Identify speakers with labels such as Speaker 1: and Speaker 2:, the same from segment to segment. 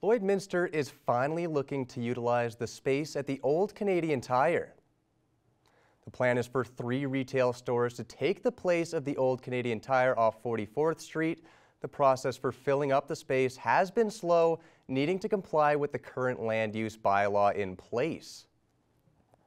Speaker 1: Lloydminster is finally looking to utilize the space at the old Canadian Tire. The plan is for 3 retail stores to take the place of the old Canadian Tire off 44th Street. The process for filling up the space has been slow, needing to comply with the current land use bylaw in place.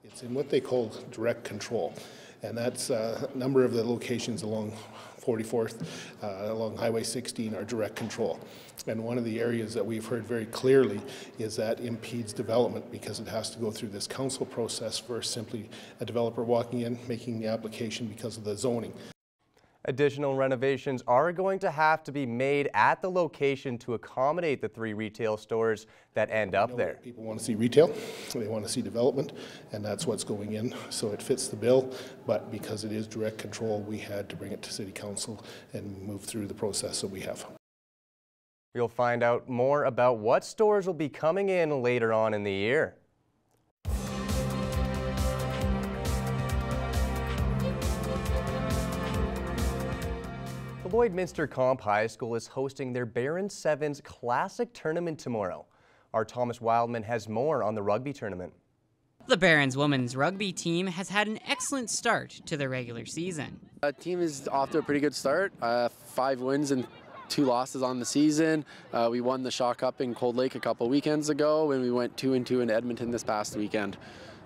Speaker 2: It's in what they call direct control, and that's a number of the locations along 44th, along Highway 16 are direct control. And one of the areas that we've heard very clearly is that impedes development because it has to go through this council process versus simply a developer walking in, making the application because of the zoning.
Speaker 1: Additional renovations are going to have to be made at the location to accommodate the 3 retail stores that end up there.
Speaker 2: People want to see retail, they want to see development, and that's what's going in. So it fits the bill, but because it is direct control, we had to bring it to City Council and move through the process that we have.
Speaker 1: You'll find out more about what stores will be coming in later on in the year. The Lloydminster Comp High School is hosting their Barons Sevens Classic Tournament tomorrow. Our Thomas Wildman has more on the rugby tournament.
Speaker 3: The Barons women's rugby team has had an excellent start to the regular season.
Speaker 4: The team is off to a pretty good start. 5 wins and 2 losses on the season. We won the Shaw Cup in Cold Lake a couple weekends ago, and we went 2-2 in Edmonton this past weekend.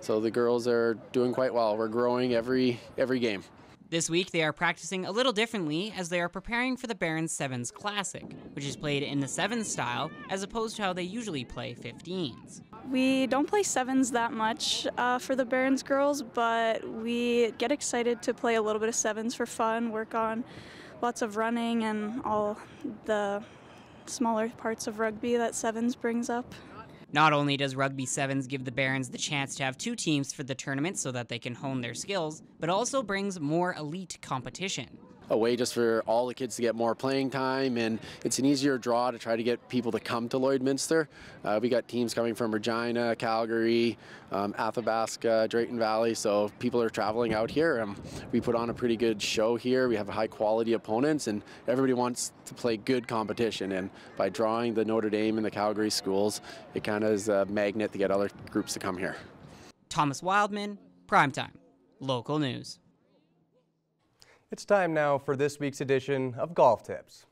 Speaker 4: So the girls are doing quite well. We're growing every game.
Speaker 3: This week they are practicing a little differently as they are preparing for the Barons Sevens Classic, which is played in the 7s style as opposed to how they usually play 15s.
Speaker 5: We don't play 7s that much for the Barons girls, but we get excited to play a little bit of 7s for fun, work on lots of running and all the smaller parts of rugby that 7s brings up.
Speaker 3: Not only does Rugby Sevens give the Barons the chance to have 2 teams for the tournament so that they can hone their skills, but also brings more elite competition.
Speaker 4: A way just for all the kids to get more playing time, and it's an easier draw to try to get people to come to Lloydminster. We got teams coming from Regina, Calgary, Athabasca, Drayton Valley, so people are traveling out here. We put on a pretty good show here. We have high quality opponents, and everybody wants to play good competition, and by drawing the Notre Dame and the Calgary schools, it kind of is a magnet to get other groups to come here.
Speaker 3: Thomas Wildman, Primetime, local news.
Speaker 1: It's time now for this week's edition of Golf Tips.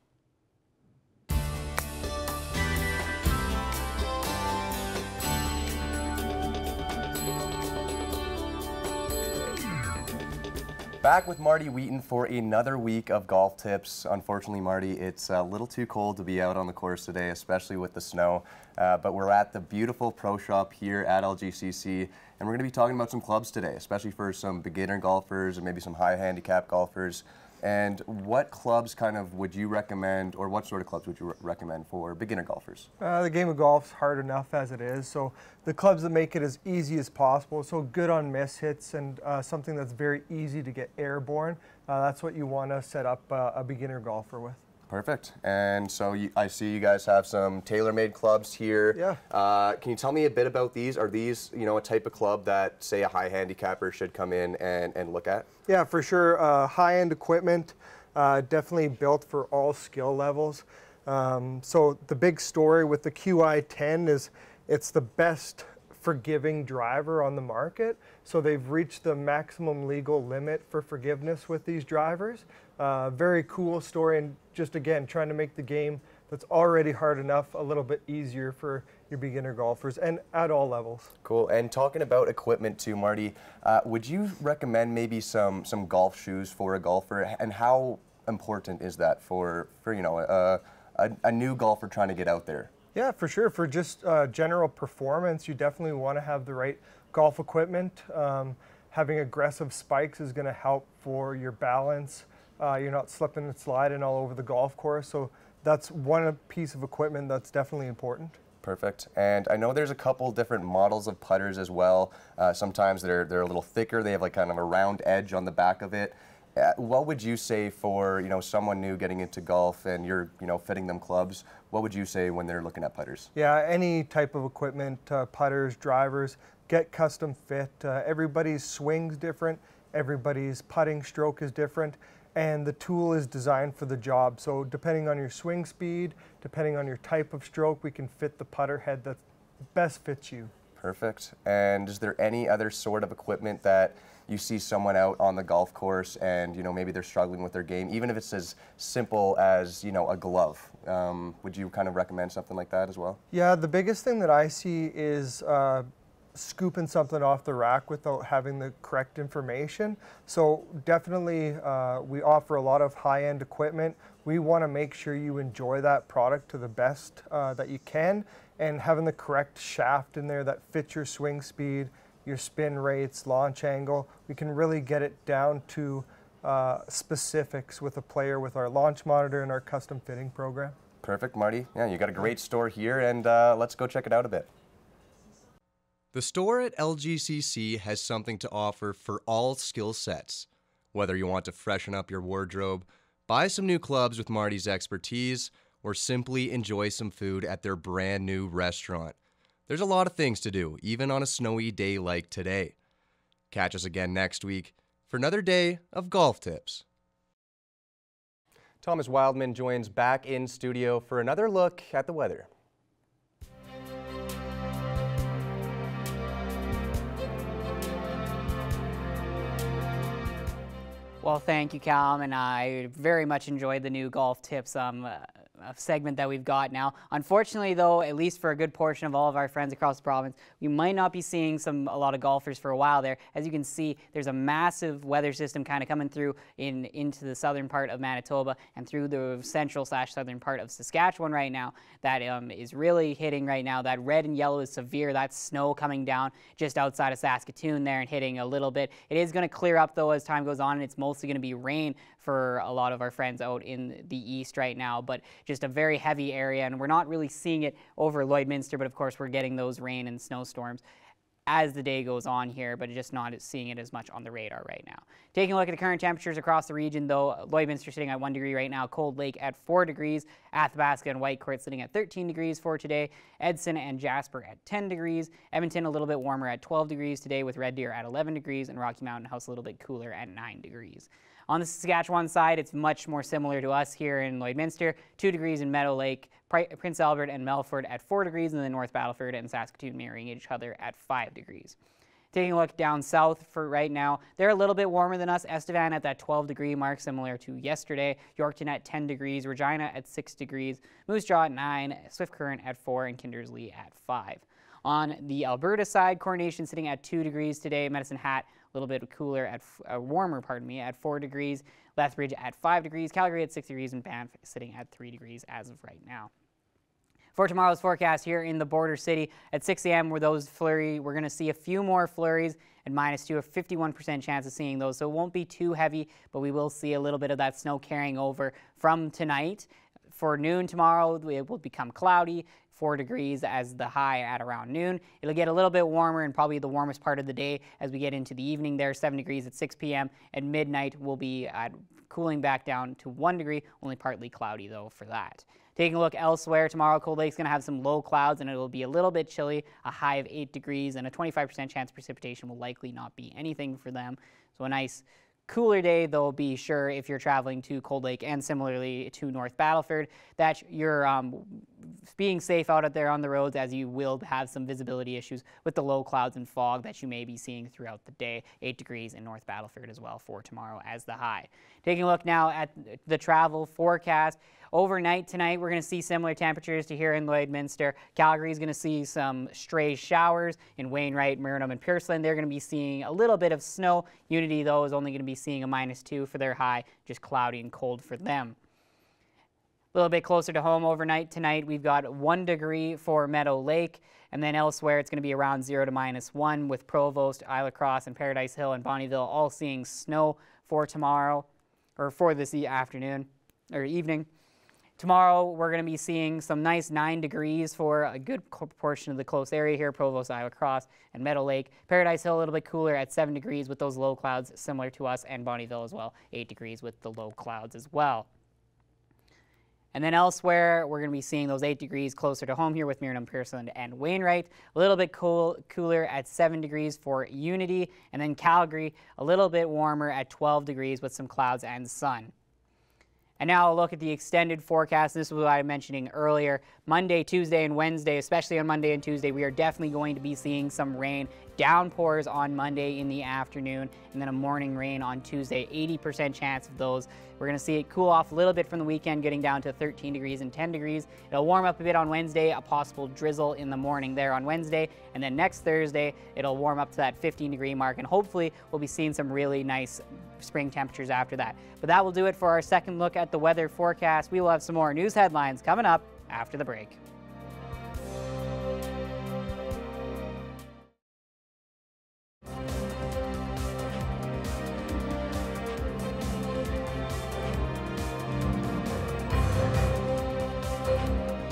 Speaker 1: Back with Marty Wheaton for another week of Golf Tips. Unfortunately, Marty, it's a little too cold to be out on the course today, especially with the snow. But we're at the beautiful pro shop here at LGCC, and we're going to be talking about some clubs today, especially for some beginner golfers and maybe some high handicap golfers. And what clubs kind of would you recommend, or what sort of clubs would you recommend for beginner golfers?
Speaker 6: The game of golf's hard enough as it is, so the clubs that make it as easy as possible, so good on miss hits and something that's very easy to get airborne, that's what you want to set up a beginner golfer with. Perfect. And so I see you guys have some tailor-made clubs here. Yeah. Can you tell me a bit about these? Are these, you know, a type of club that, say, a high handicapper should come in and look at? Yeah, for sure. High-end equipment, definitely built for all skill levels. So the big story with the QI10 is it's the best forgiving driver on the market. So they've reached the maximum legal limit for forgiveness with these drivers. Very cool story, and just again trying to make the game that's already hard enough a little bit easier for your beginner golfers and at all levels. Cool. And talking about equipment too, Marty, would you recommend maybe some golf shoes for a golfer, and how important is that for you know a new golfer trying to get out there? Yeah, for sure. For just general performance, you definitely want to have the right golf equipment. Having aggressive spikes is going to help for your balance. You're not slipping and sliding all over the golf course. So that's one piece of equipment that's definitely important. Perfect. And I know there's a couple different models of putters as well. Sometimes they're a little thicker. They have like kind of a round edge on the back of it. What would you say for someone new getting into golf and you're fitting them clubs? What would you say when they're looking at putters? Yeah, any type of equipment, putters, drivers, get custom fit. Everybody's swing's different. Everybody's putting stroke is different. and the tool is designed for the job. So depending on your swing speed, depending on your type of stroke, we can fit the putter head that best fits you.
Speaker 1: Perfect. And is there any other sort of equipment that you see someone out on the golf course and, you know, maybe they're struggling with their game, even if it's as simple as, you know, a glove? Would you kind of recommend something like that as well?
Speaker 6: Yeah, the biggest thing that I see is scooping something off the rack without having the correct information. So definitely we offer a lot of high-end equipment. We want to make sure you enjoy that product to the best that you can, and having the correct shaft in there that fits your swing speed, your spin rates, launch angle. We can really get it down to specifics with a player with our launch monitor and our custom fitting program.
Speaker 1: Perfect, Marty. Yeah, you got a great store here, and let's go check it out a bit.
Speaker 7: The store at LGCC has something to offer for all skill sets. Whether you want to freshen up your wardrobe, buy some new clubs with Marty's expertise, or simply enjoy some food at their brand new restaurant. There's a lot of things to do, even on a snowy day like today. Catch us again next week for another day of golf tips.
Speaker 1: Thomas Wildman joins back in studio for another look at the weather.
Speaker 3: Well, thank you, Callum, and I very much enjoyed the new golf tips segment that we've got now. Unfortunately, though, at least for a good portion of all of our friends across the province, we might not be seeing a lot of golfers for a while there. As you can see, there's a massive weather system kind of coming through into the southern part of Manitoba and through the central/southern part of Saskatchewan right now. That is really hitting right now. That red and yellow is severe. That's snow coming down just outside of Saskatoon there and hitting a little bit. It is going to clear up, though, as time goes on, and it's mostly going to be rain for a lot of our friends out in the east right now, but just a very heavy area, and we're not really seeing it over Lloydminster, but of course we're getting those rain and snowstorms as the day goes on here, but just not seeing it as much on the radar right now. Taking a look at the current temperatures across the region, though, Lloydminster sitting at 1 degree right now, Cold Lake at 4 degrees, Athabasca and Whitecourt sitting at 13 degrees for today, Edson and Jasper at 10 degrees, Edmonton a little bit warmer at 12 degrees today with Red Deer at 11 degrees, and Rocky Mountain House a little bit cooler at 9 degrees. On the Saskatchewan side, it's much more similar to us here in Lloydminster, 2 degrees in Meadow Lake, Prince Albert and Melfort at 4 degrees, and then North Battleford and Saskatoon mirroring each other at 5 degrees. Taking a look down south for right now, they're a little bit warmer than us. Estevan at that 12 degree mark, similar to yesterday. Yorkton at 10 degrees, Regina at 6 degrees, Moose Jaw at 9, Swift Current at 4, and Kindersley at 5. On the Alberta side, Coronation sitting at 2 degrees today, Medicine Hat a little bit cooler warmer, at 4 degrees, Lethbridge at 5 degrees, Calgary at 6 degrees, and Banff sitting at 3 degrees as of right now. For tomorrow's forecast here in the border city, at 6 a.m. we're going to see a few more flurries at -2, a 51% chance of seeing those. So it won't be too heavy, but we will see a little bit of that snow carrying over from tonight. For noon tomorrow, it will become cloudy, 4 degrees as the high at around noon. It'll get a little bit warmer and probably the warmest part of the day as we get into the evening there, 7 degrees at 6 p.m. At midnight, we'll be cooling back down to 1 degree, only partly cloudy though for that. Taking a look elsewhere, tomorrow Cold Lake's going to have some low clouds and it'll be a little bit chilly, a high of 8 degrees, and a 25% chance of precipitation will likely not be anything for them. So a nice cooler day, though. Be sure if you're traveling to Cold Lake and similarly to North Battleford that you're being safe out there on the roads, as you will have some visibility issues with the low clouds and fog that you may be seeing throughout the day. 8 degrees in North Battleford as well for tomorrow as the high. Taking a look now at the travel forecast. Overnight tonight, we're going to see similar temperatures to here in Lloydminster. Calgary is going to see some stray showers. In Wainwright, Murnum, and Pierceland, they're going to be seeing a little bit of snow. Unity, though, is only going to be seeing a -2 for their high, just cloudy and cold for them. A little bit closer to home overnight tonight, we've got 1 degree for Meadow Lake, and then elsewhere it's going to be around 0 to -1 with Provost, Isle of Cross, and Paradise Hill and Bonnyville all seeing snow for tomorrow, or for this afternoon or evening. Tomorrow, we're going to be seeing some nice 9 degrees for a good portion of the close area here, Provost, Isle Cross, and Meadow Lake. Paradise Hill a little bit cooler at 7 degrees with those low clouds similar to us, and Bonnyville as well, 8 degrees with the low clouds as well. And then elsewhere, we're going to be seeing those 8 degrees closer to home here with Miriam Pearson and Wainwright. A little bit cooler at 7 degrees for Unity. And then Calgary, a little bit warmer at 12 degrees with some clouds and sun. And now a look at the extended forecast. This was what I was mentioning earlier. Monday, Tuesday, and Wednesday, especially on Monday and Tuesday, we are definitely going to be seeing some rain. Downpours on Monday in the afternoon, and then a morning rain on Tuesday. 80% chance of those. We're going to see it cool off a little bit from the weekend, getting down to 13 degrees and 10 degrees. It'll warm up a bit on Wednesday, a possible drizzle in the morning there on Wednesday. And then next Thursday, it'll warm up to that 15-degree mark, and hopefully we'll be seeing some really nice spring temperatures after that. But that will do it for our second look at the weather forecast. We will have some more news headlines coming up after the break.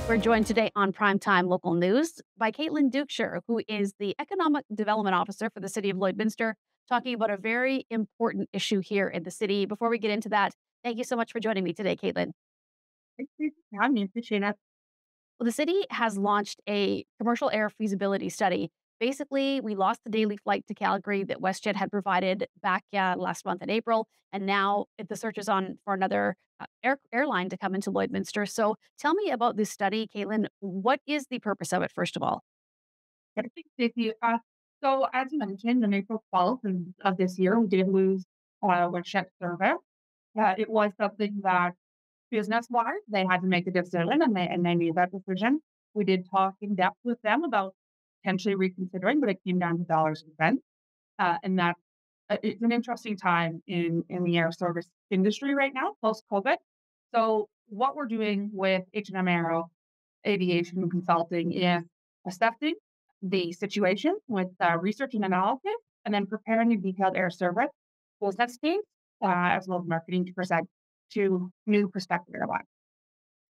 Speaker 8: We're joined today on Primetime Local News by Caitlin Dukeshire, who is the Economic Development Officer for the City of Lloydminster, talking about a very important issue here in the city. Before we get into that, thank you so much for joining me today, Caitlin.
Speaker 9: Thank you for having me. Appreciate it.
Speaker 8: Well, the city has launched a commercial air feasibility study. Basically, we lost the daily flight to Calgary that WestJet had provided back last month in April, and now the search is on for another airline to come into Lloydminster. So tell me about this study, Caitlin. What is the purpose of it, first of all?
Speaker 9: Thank you. So as you mentioned, on April 12th of this year, we did lose WestJet service. It was something that business-wise, they had to make a decision, and they made that decision. We did talk in depth with them about potentially reconsidering, but it came down to dollars and cents. And that it's an interesting time in the air service industry right now, post-COVID. So what we're doing with H&M Aero Aviation Consulting is assessing the situation with research and analysis, and then preparing a detailed air service business case, as well as marketing to present to new prospective airlines.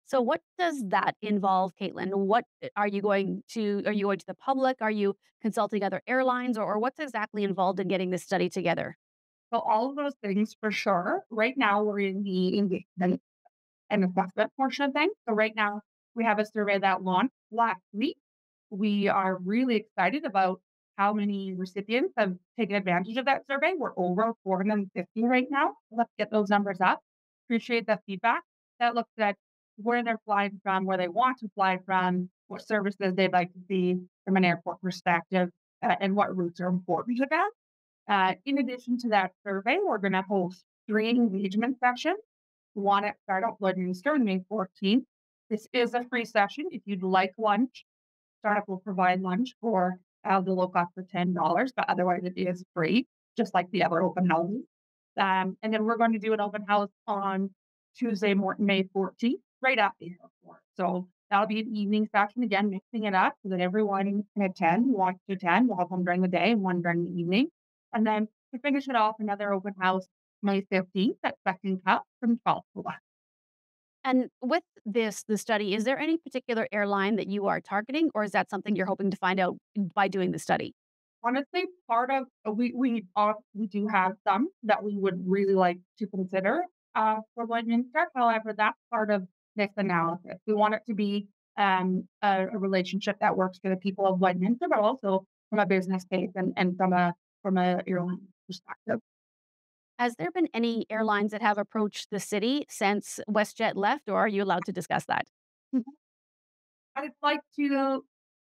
Speaker 8: So what does that involve, Caitlin? What are you going to? Are you going to the public? Are you consulting other airlines, or what's exactly involved in getting this study together?
Speaker 9: So all of those things for sure. Right now we're in the engagement and assessment portion of things. So right now we have a survey that launched last week. We are really excited about how many recipients have taken advantage of that survey. We're over 450 right now. Let's get those numbers up. Appreciate the feedback. That looks at where they're flying from, where they want to fly from, what services they'd like to see from an airport perspective, and what routes are important to them. In addition to that survey, we're going to host 3 engagement sessions. One at Startup Lloydminster on May 14th. This is a free session. If you'd like lunch, Startup will provide lunch for the low cost of $10, but otherwise it is free, just like the other open houses. And then we're going to do an open house on Tuesday, May 14th, right at the airport. So that'll be an evening session, again, mixing it up so that everyone can attend, who wants to attend. We'll have one during the day and one during the evening. And then to finish it off, another open house May 15th at Second Cup from 12 to 1.
Speaker 8: And with the study, is there any particular airline that you are targeting, or is that something you're hoping to find out by doing the study?
Speaker 9: Honestly, part of we do have some that we would really like to consider for Lloydminster. However, that's part of this analysis. We want it to be a relationship that works for the people of Lloydminster, but also from a business case and from a airline perspective.
Speaker 8: Has there been any airlines that have approached the city since WestJet left, or are you allowed to discuss that?
Speaker 9: I'd like to.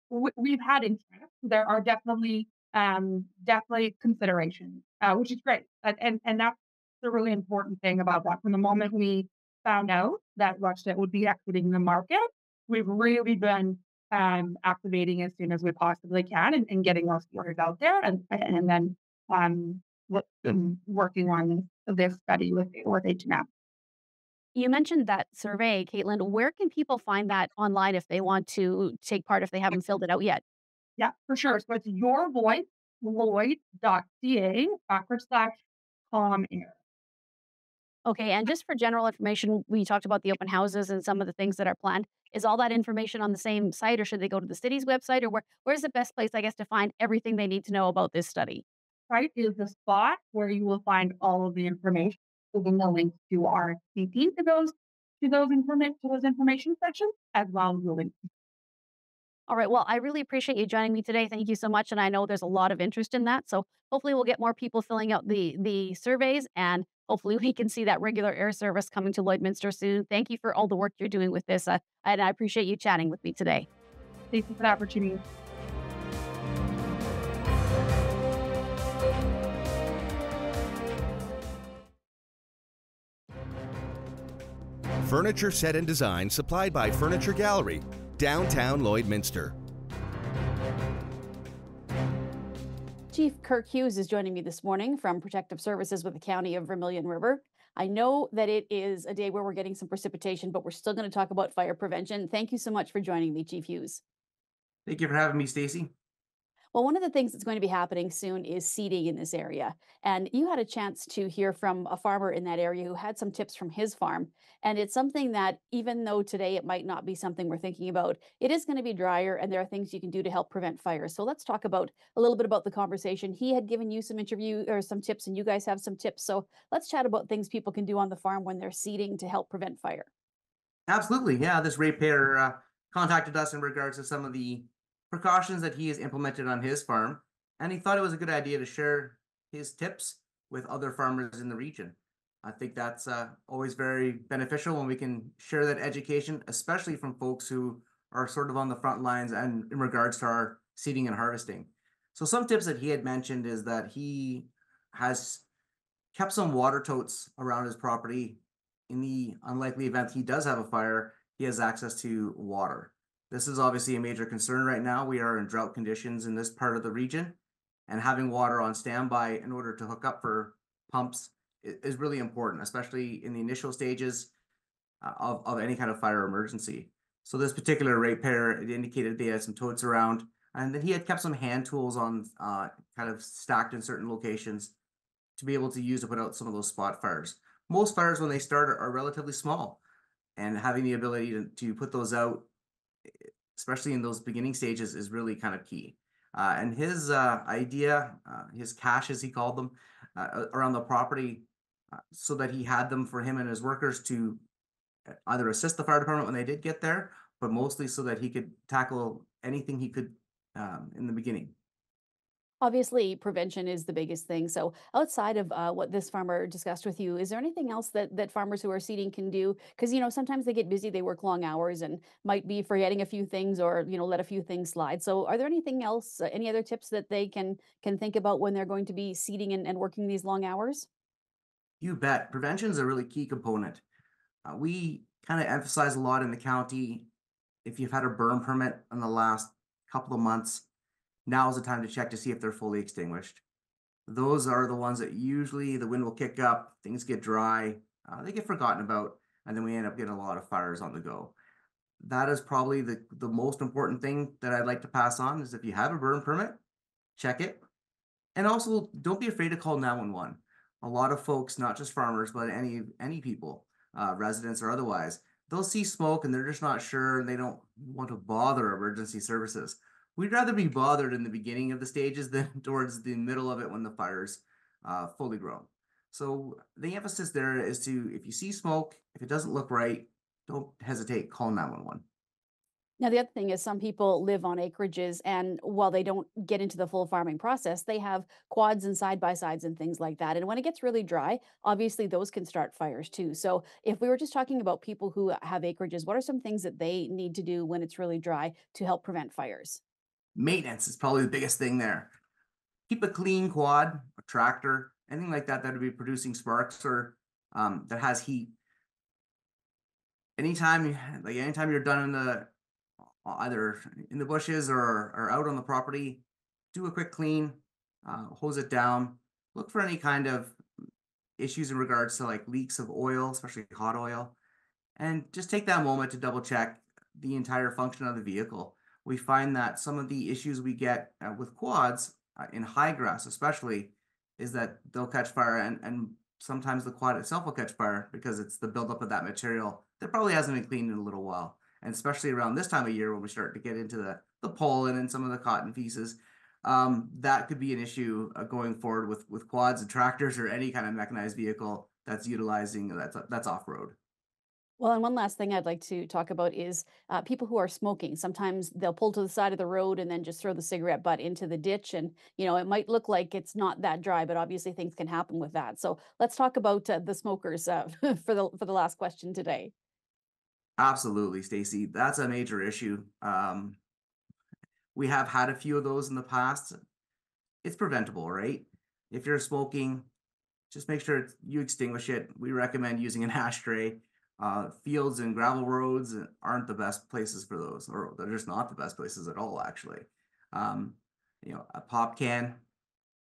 Speaker 9: We've had interest. There are definitely considerations, which is great, and that's the really important thing about that. From the moment we found out that WestJet would be exiting the market, we've really been activating as soon as we possibly can and getting those stories out there, and then working on this study with H&M.
Speaker 8: You mentioned that survey, Caitlin. Where can people find that online if they want to take part if they haven't filled it out yet?
Speaker 9: Yeah, for sure. So it's yourvoicellloyd.ca/com air.
Speaker 8: Okay, and just for general information, we talked about the open houses and some of the things that are planned. Is all that information on the same site, or should they go to the city's website, or where's the best place, I guess, to find everything they need to know about this study?
Speaker 9: Site is the spot where you will find all of the information, including the links to RSVP to those to those information sections as well as moving.
Speaker 8: All right. Well, I really appreciate you joining me today. Thank you so much. And I know there's a lot of interest in that. So hopefully we'll get more people filling out the surveys, and hopefully we can see that regular air service coming to Lloydminster soon. Thank you for all the work you're doing with this. And I appreciate you chatting with me today.
Speaker 9: Thank you for the opportunity.
Speaker 10: Furniture set and design supplied by Furniture Gallery, downtown Lloydminster.
Speaker 8: Chief Kirk Hughes is joining me this morning from Protective Services with the County of Vermilion River. I know that it is a day where we're getting some precipitation, but we're still going to talk about fire prevention. Thank you so much for joining me, Chief Hughes.
Speaker 11: Thank you for having me, Stacy.
Speaker 8: Well, one of the things that's going to be happening soon is seeding in this area. And you had a chance to hear from a farmer in that area who had some tips from his farm. And it's something that, even though today it might not be something we're thinking about, it is going to be drier and there are things you can do to help prevent fires. So let's talk about a little bit about the conversation. He had given you some interview or some tips, and you guys have some tips. So let's chat about things people can do on the farm when they're seeding to help prevent fire.
Speaker 11: Absolutely. Yeah, this ratepayer contacted us in regards to some of the precautions that he has implemented on his farm, and he thought it was a good idea to share his tips with other farmers in the region. I think that's always very beneficial when we can share that education, especially from folks who are sort of on the front lines and in regards to our seeding and harvesting. So some tips that he had mentioned is that he has kept some water totes around his property. In the unlikely event he does have a fire, he has access to water. This is obviously a major concern right now. We are in drought conditions in this part of the region, and having water on standby in order to hook up for pumps is really important, especially in the initial stages of any kind of fire emergency. So this particular ratepayer, it indicated they had some totes around, and then he had kept some hand tools on kind of stacked in certain locations to be able to use to put out some of those spot fires. Most fires, when they start, are relatively small, and having the ability to put those out, especially in those beginning stages, is really kind of key. And his idea, his cache, as he called them, around the property, so that he had them for him and his workers to either assist the fire department when they did get there, but mostly so that he could tackle anything he could in the beginning.
Speaker 8: Obviously, prevention is the biggest thing. So outside of what this farmer discussed with you, is there anything else that farmers who are seeding can do? Because, sometimes they get busy, they work long hours and might be forgetting a few things, or, let a few things slide. So are there anything else, any other tips that they can think about when they're going to be seeding and working these long hours?
Speaker 11: You bet. Prevention is a really key component. We kind of emphasize a lot in the county. If you've had a burn permit in the last couple of months, now is the time to check to see if they're fully extinguished. Those are the ones that usually the wind will kick up, things get dry, they get forgotten about, and then we end up getting a lot of fires on the go. That is probably the most important thing that I'd like to pass on, is if you have a burn permit, check it. And also, don't be afraid to call 911. A lot of folks, not just farmers, but any people, residents or otherwise, they'll see smoke and they're just not sure, and they don't want to bother emergency services. We'd rather be bothered in the beginning of the stages than towards the middle of it when the fire's fully grown. So the emphasis there is to, if you see smoke, if it doesn't look right, don't hesitate, call 911.
Speaker 8: Now, the other thing is some people live on acreages, and while they don't get into the full farming process, they have quads and side-by-sides and things like that. And when it gets really dry, obviously those can start fires too. So if we were just talking about people who have acreages, what are some things that they need to do when it's really dry to help prevent fires?
Speaker 11: Maintenance is probably the biggest thing there. Keep a clean quad, a tractor, anything like that that would be producing sparks or that has heat. Anytime you're done in the either in the bushes or out on the property, do a quick clean, hose it down. Look for any kind of issues in regards to like leaks of oil, especially hot oil, and just take that moment to double check the entire function of the vehicle. We find that some of the issues we get with quads in high grass, especially, is that they'll catch fire, and sometimes the quad itself will catch fire because it's the buildup of that material that probably hasn't been cleaned in a little while. And especially around this time of year when we start to get into the pollen and some of the cotton pieces, that could be an issue going forward with quads and tractors or any kind of mechanized vehicle that's utilizing that's off road.
Speaker 8: Well, and one last thing I'd like to talk about is people who are smoking. Sometimes they'll pull to the side of the road and then just throw the cigarette butt into the ditch. And, you know, it might look like it's not that dry, but obviously things can happen with that. So let's talk about the smokers for the last question today.
Speaker 11: Absolutely, Stacy. That's a major issue. We have had a few of those in the past. It's preventable, right? If you're smoking, just make sure you extinguish it. We recommend using an ashtray. Fields and gravel roads aren't the best places for those, or they're just not the best places at all, actually. Um, a pop can,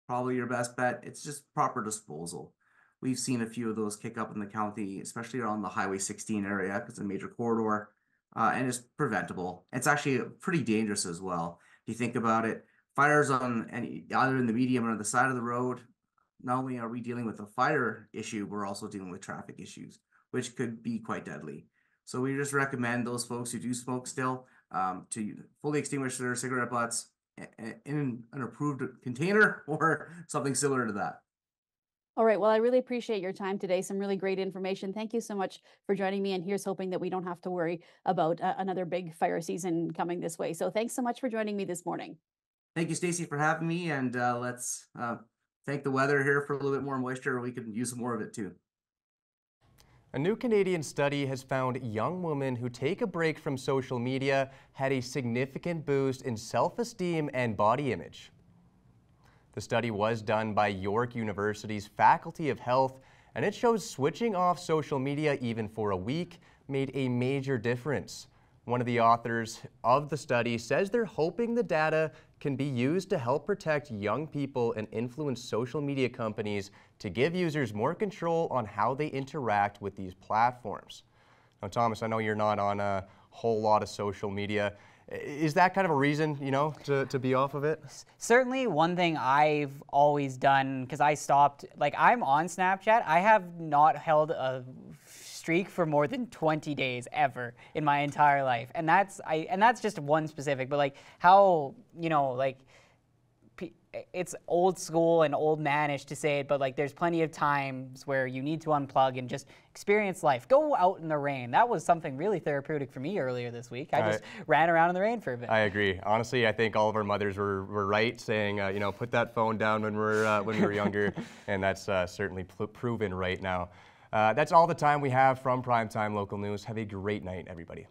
Speaker 11: probably your best bet. It's just proper disposal. We've seen a few of those kick up in the county, especially around the Highway 16 area, because it's a major corridor, and it's preventable. It's actually pretty dangerous as well. If you think about it, fires on either in the medium or the side of the road, not only are we dealing with a fire issue, we're also dealing with traffic issues, which could be quite deadly. So we just recommend those folks who do smoke still to fully extinguish their cigarette butts in an approved container or something similar to that.
Speaker 8: All right. Well, I really appreciate your time today. Some really great information. Thank you so much for joining me. And here's hoping that we don't have to worry about another big fire season coming this way. So thanks so much for joining me this morning.
Speaker 11: Thank you, Stacy, for having me. And let's thank the weather here for a little bit more moisture. We could use some more of it too.
Speaker 7: A new Canadian study has found young women who take a break from social media had a significant boost in self-esteem and body image. The study was done by York University's Faculty of Health, and it shows switching off social media even for a week made a major difference. One of the authors of the study says they're hoping the data can be used to help protect young people and influence social media companies to give users more control on how they interact with these platforms. Now, Thomas, I know you're not on a whole lot of social media. Is that kind of a reason, you know, to be off of it?
Speaker 3: Certainly one thing I've always done, because I stopped, like I'm on Snapchat, I have not held a streak for more than 20 days ever in my entire life. And that's just one specific, but like how, you know, like it's old school and old manish to say it, but like there's plenty of times where you need to unplug and just experience life. Go out in the rain. That was something really therapeutic for me earlier this week. I just ran around in the rain for a bit.
Speaker 7: I agree. Honestly, I think all of our mothers were right saying, you know, put that phone down when we were younger, and that's certainly proven right now. That's all the time we have from Primetime Local News. Have a great night, everybody.